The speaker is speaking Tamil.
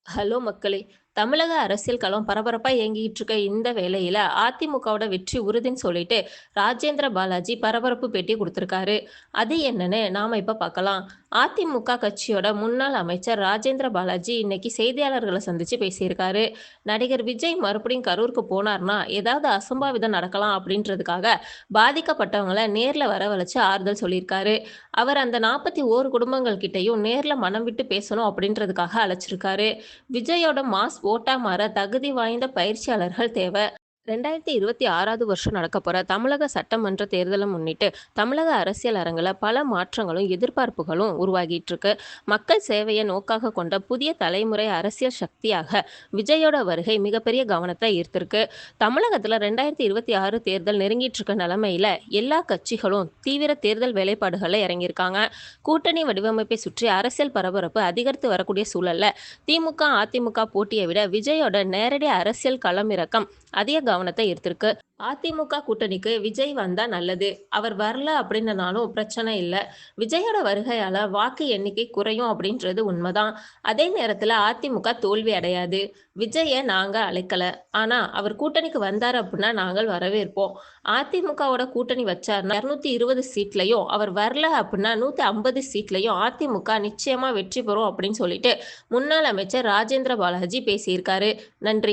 ஹலோ மக்களே! தமிழக அரசியல் களம் பரபரப்பா இயங்கிட்டு இருக்க இந்த வேளையில, அதிமுகவோட வெற்றி உறுதின்னு சொல்லிட்டு, ராஜேந்திர பாலாஜி பரபரப்பு பேட்டி குடுத்திருக்காரு. அது என்னன்னு நாம இப்ப பார்க்கலாம். அதிமுக கட்சியோட முன்னாள் அமைச்சர் ராஜேந்திர பாலாஜி இன்னைக்கு செய்தியாளர்கள சந்திச்சு பேசியிருக்காரு. நடிகர் விஜய் மறுபடியும் கரூருக்கு போனார்னா, ஏதாவது அசம்பாவிதம் நடக்கலாம் அப்படின்றதுக்காக, பாதிக்கப்பட்டவங்கள நேர்ல வரவழைச்சு ஆறுதல் சொல்லியிருக்காரு. அவர் அந்த 41 குடும்பங்கள் கிட்டயும் நேர்ல மனம் விட்டு பேசணும் அப்படின்றதுக்காக அழைச்சிருக்காரு. விஜயோட மாஸ் ஓட்டா மாற தகுதி வாய்ந்த பயிற்சியாளர்கள் தேவை. 2026 வருஷம் நடக்கப்போற தமிழக சட்டமன்ற தேர்தலை முன்னிட்டு தமிழக அரசியல் அரங்குல பல மாற்றங்களும் எதிர்பார்ப்புகளும் உருவாகிட்டு இருக்கு. மக்கள் சேவையை நோக்காக கொண்ட புதிய தலைமுறை அரசியல் சக்தியாக விஜயோட வருகை மிகப்பெரிய கவனத்தை ஈர்த்திருக்கு. தமிழகத்துல 2026 தேர்தல் நெருங்கிட்டு இருக்க நிலைமையில எல்லா கட்சிகளும் தீவிர தேர்தல் வேலைப்பாடுகளை இறங்கியிருக்காங்க. கூட்டணி வடிவமைப்பை சுற்றி அரசியல் பரபரப்பு அதிகரித்து வரக்கூடிய சூழல்ல திமுக அதிமுக போட்டியை விட விஜயோட நேரடி அரசியல் களமிறக்கம் அதிக கவனத்தை ஈர்த்திருக்கு. அதிமுக கூட்டணிக்கு விஜய் வந்தா நல்லது. அவர் வரல அப்படின்னனாலும் பிரச்சனை இல்ல. விஜயோட வருகையால வாக்கு எண்ணிக்கை குறையும் அப்படின்றது உண்மைதான். அதே நேரத்துல அதிமுக தோல்வி அடையாது. விஜய நாங்க அழைக்கல. ஆனா அவர் கூட்டணிக்கு வந்தாரு அப்படின்னா நாங்கள் வரவேற்போம். அதிமுகவோட கூட்டணி வச்சாருன்னா 220 சீட்லயும், அவர் வரல அப்படின்னா 150 சீட்லயும் அதிமுக நிச்சயமா வெற்றி பெறும் அப்படின்னு சொல்லிட்டு முன்னாள் அமைச்சர் ராஜேந்திர பாலாஜி பேசியிருக்காரு. நன்றி.